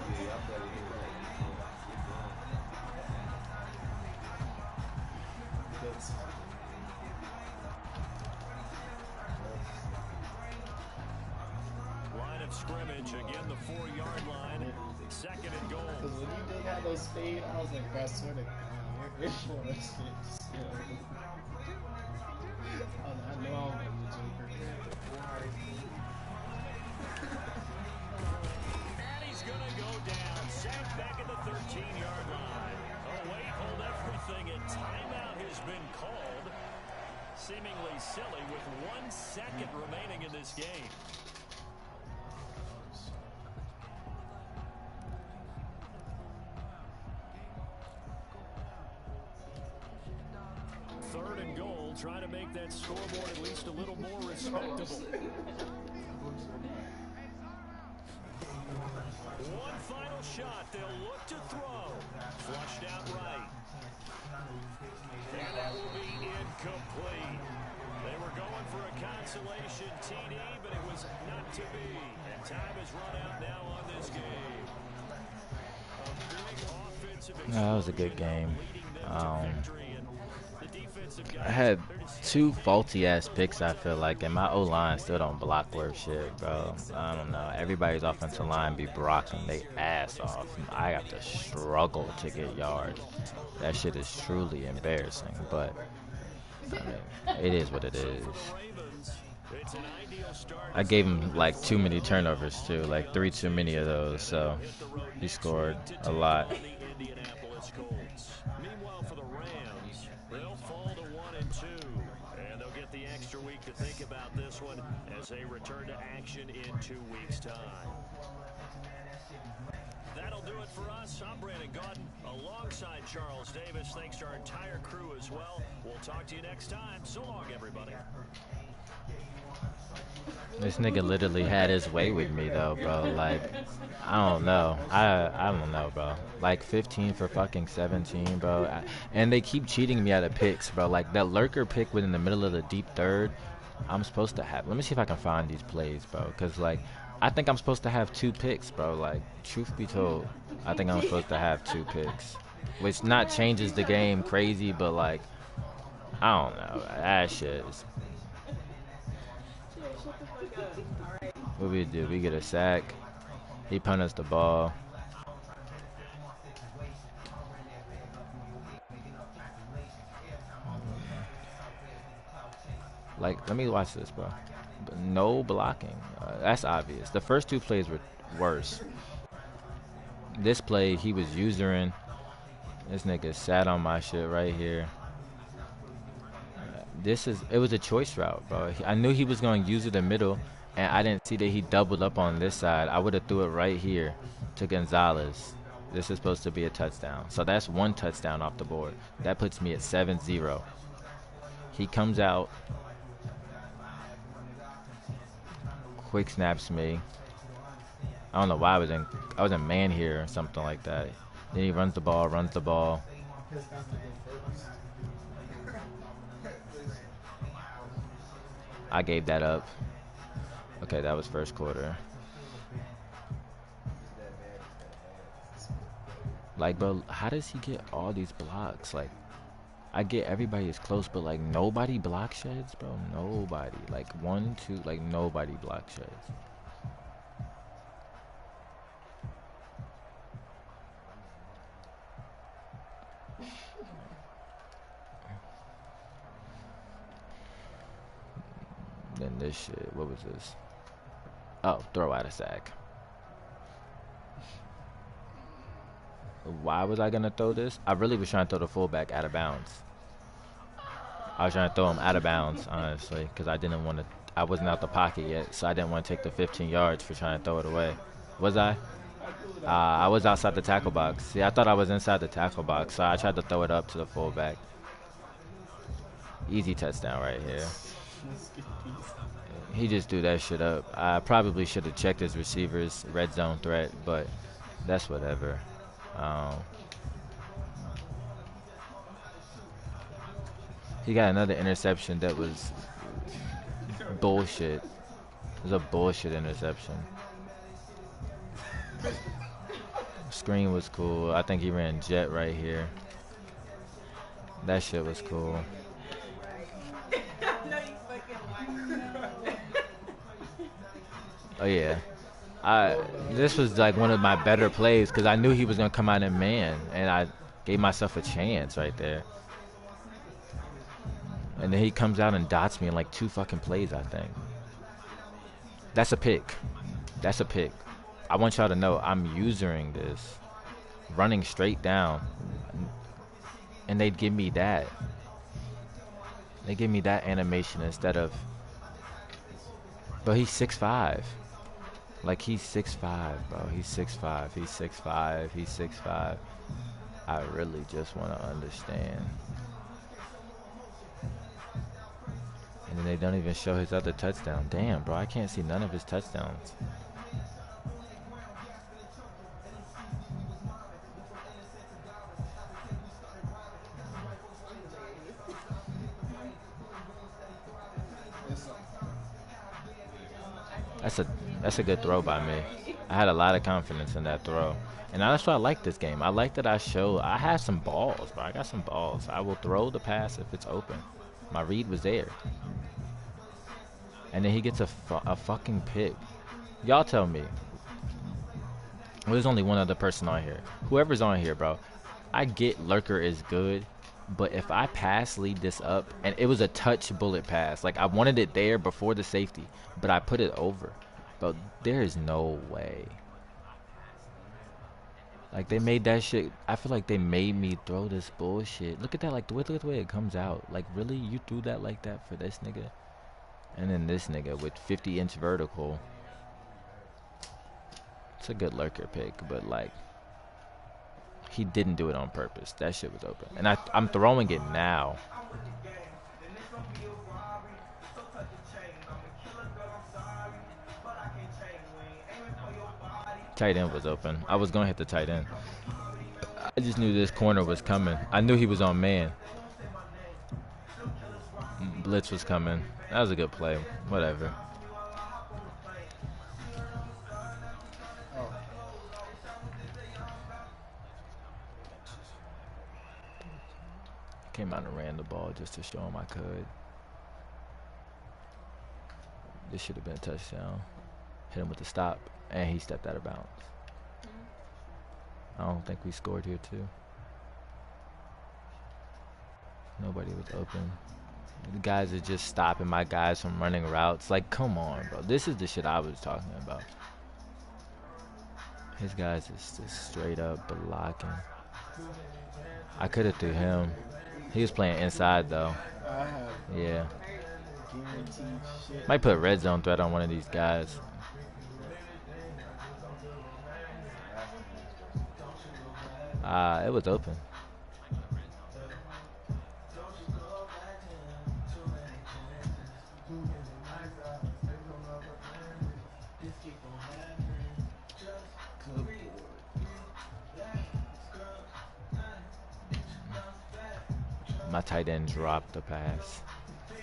Line of scrimmage, again the 4-yard line. 2nd and goal. Because when you did have those fade, I was like, bro, I swear to God, you're for that shit. I know I'm the Joker. And he's going to go down. Sacked back at the 13-yard line. Oh, wait, hold everything. And timeout has been called. Seemingly silly with 1 second remaining in this game. Third and goal, trying to make that scoreboard at least a little more respectable. One final shot, they'll look to throw. Flushed out right. And that will be incomplete. They were going for a consolation TD, but it was not to be. And time has run out now on this game. A big offensive That was a good game. leading them to victory. I had 2 faulty-ass picks, I feel like, and my O-line still don't block worth shit, bro. I don't know. Everybody's offensive line be blocking they ass off. I have to struggle to get yards. That shit is truly embarrassing, but I mean, it is what it is. I gave him, like, too many turnovers, too. Like, 3 too many of those, so he scored a lot. Meanwhile, for the Rams, they'll fall to 1-2, and they'll get the extra week to think about this one as they return to action in 2 weeks' time. That'll do it for us. I'm Brandon Gaudin alongside Charles Davis. Thanks to our entire crew as well. We'll talk to you next time. So long, everybody. This nigga literally had his way with me though, bro. Like, I don't know. I don't know, bro. Like 15 for fucking 17, bro. And they keep cheating me out of picks, bro. Like that lurker pick within the middle of the deep third, I'm supposed to have. Let me see if I can find these plays, bro. Cause like, I think I'm supposed to have 2 picks, bro. Like, truth be told, I think I'm supposed to have 2 picks, which not changes the game crazy, but like, I don't know. That shit is. What we do? We get a sack. He punted us the ball. Like, let me watch this, bro. No blocking. That's obvious. The first 2 plays were worse. This play, he was usering. This nigga sat on my shit right here. It was a choice route, bro. I knew he was going to use it in the middle, and I didn't see that he doubled up on this side. I would have threw it right here to Gonzalez. This is supposed to be a touchdown. So that's 1 touchdown off the board. That puts me at 7-0. He comes out, quick snaps me. I don't know why I was in man here or something like that. Then he runs the ball. I gave that up. Okay, that was first quarter. Like, bro, how does he get all these blocks? Like, I get everybody is close, but like nobody block sheds, bro. Nobody. Like 1, 2, like nobody block sheds. Then this shit, what was this? Oh, throw out a sack. Why was I gonna throw this? I really was trying to throw the fullback out of bounds. I was trying to throw him out of bounds, honestly, because I wasn't out the pocket yet, so I didn't want to take the 15 yards for trying to throw it away. Was I? I was outside the tackle box. See, I thought I was inside the tackle box, so I tried to throw it up to the fullback. Easy touchdown right here. He just threw that shit up. I probably should have checked his receivers, red zone threat, but that's whatever. He got another interception that was bullshit. It was a bullshit interception. Screen was cool. I think he ran jet right here. That shit was cool. Oh yeah. This was like one of my better plays because I knew he was gonna come out in man, and I gave myself a chance right there. And then he comes out and dots me in like 2 fucking plays, I think. That's a pick. That's a pick. I want y'all to know I'm using this, running straight down, and they'd give me that. They give me that animation instead of. But he's 6'5". Like he's 6'5", bro. He's 6'5". He's 6'5". He's 6'5". I really just want to understand. And then they don't even show his other touchdown. Damn, bro, I can't see none of his touchdowns. That's a good throw by me. I had a lot of confidence in that throw. And that's why I like this game. I like that I have some balls, bro. I got some balls. I will throw the pass if it's open. My read was there. And then he gets a fucking pick. Y'all tell me. Well, there's only one other person on here. Whoever's on here, bro. I get Lurker is good. But if I lead this up, and it was a touch bullet pass. Like, I wanted it there before the safety. But I put it over. But there is no way. Like, they made that shit. I feel like they made me throw this bullshit. Look at that. Like, look at the way it comes out. Like, really? You threw that like that for this nigga? And then this nigga with 50-inch vertical. It's a good Lurker pick, but like, he didn't do it on purpose. That shit was open. And I'm throwing it now. Tight end was open. I was going to hit the tight end. I just knew this corner was coming. I knew he was on man. Blitz was coming. That was a good play. Whatever. Came out and ran the ball just to show him I could. This should have been a touchdown. Hit him with the stop, and he stepped out of bounds. I don't think we scored here, too. Nobody was open. The guys are just stopping my guys from running routes. Like, come on, bro. This is the shit I was talking about. His guys is just straight up blocking. I could have threw him. He was playing inside, though. Yeah. Might put red zone threat on one of these guys. It was open. My tight end dropped the pass.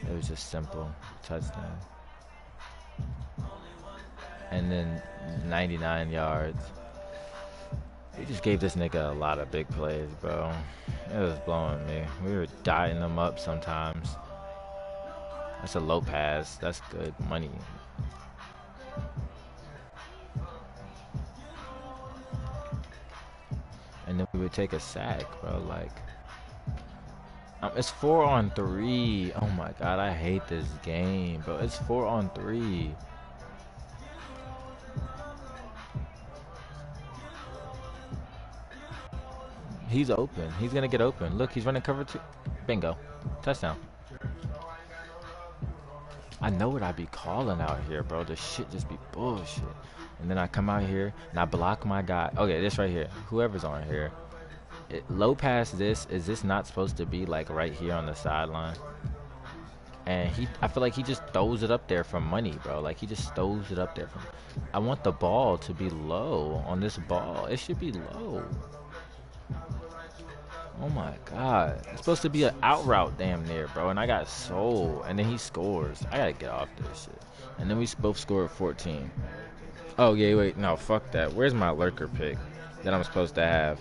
It was just simple. Touchdown. And then 99 yards. We just gave this nigga a lot of big plays, bro. It was blowing me. We were dotting them up sometimes. That's a low pass. That's good money. And then we would take a sack, bro. Like, it's 4-on-3. Oh my god, I hate this game, bro. It's 4-on-3. He's open. He's gonna get open. Look, he's running cover 2. Bingo. Touchdown. I know what I be calling out here, bro. This shit just be bullshit. And then I come out here and I block my guy. Okay, this right here. Whoever's on here. Low pass this. Is this not supposed to be like right here on the sideline? And I feel like he just throws it up there for money, bro. Like he just throws it up there for. I want the ball to be low on this ball. It should be low. Oh my god. It's supposed to be an out route damn near, bro. And I got sold. And then he scores. I gotta get off this shit. And then we both scored 14. Oh, yeah, wait. No, fuck that. Where's my lurker pick that I'm supposed to have?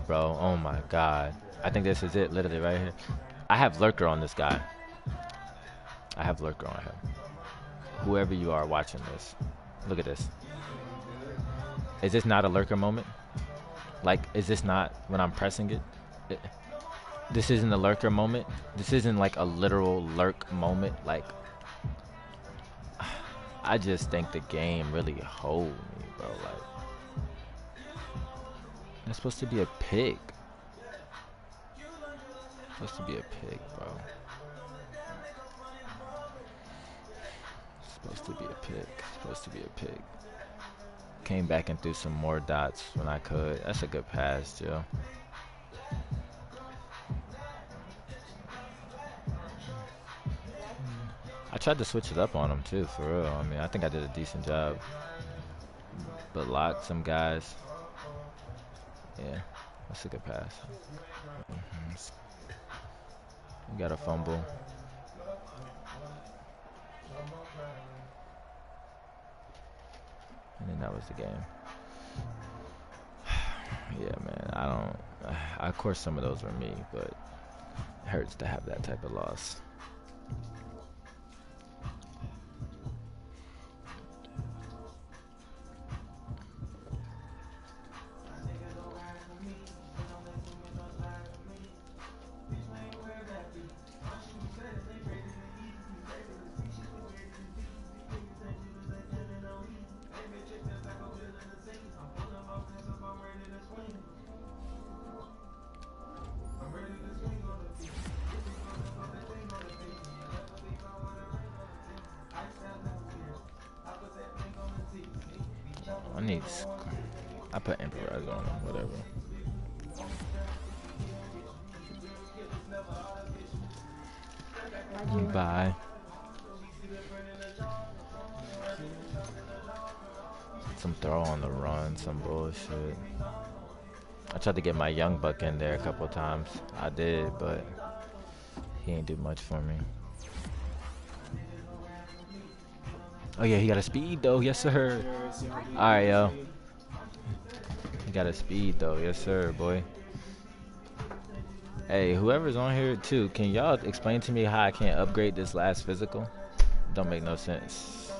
Bro. Oh my god. I think this is it, literally right here. I have lurker on this guy. I have lurker on him. Whoever you are watching this. Look at this. Is this not a lurker moment? Like, is this not when I'm pressing it? This isn't a lurker moment? This isn't like a literal lurk moment? Like, I just think the game really hold me, bro. Like, that's supposed to be a pick. Supposed to be a pick, bro. Supposed to be a pick. Supposed to be a pick. Came back and threw some more dots when I could. That's a good pass, Joe. I tried to switch it up on him too, for real. I mean, I think I did a decent job. But locked some guys. Yeah, that's a good pass. We got a fumble. And then that was the game. Yeah, man, of course some of those were me, but it hurts to have that type of loss. I put improvise on him, whatever. Bye. Some throw on the run, some bullshit. I tried to get my young buck in there a couple times. I did, but he ain't do much for me. Oh yeah, he got a speed though, yes sir. Alright, yo. He got a speed though, yes sir, boy. Hey, whoever's on here too, can y'all explain to me how I can't upgrade this last physical? Don't make no sense.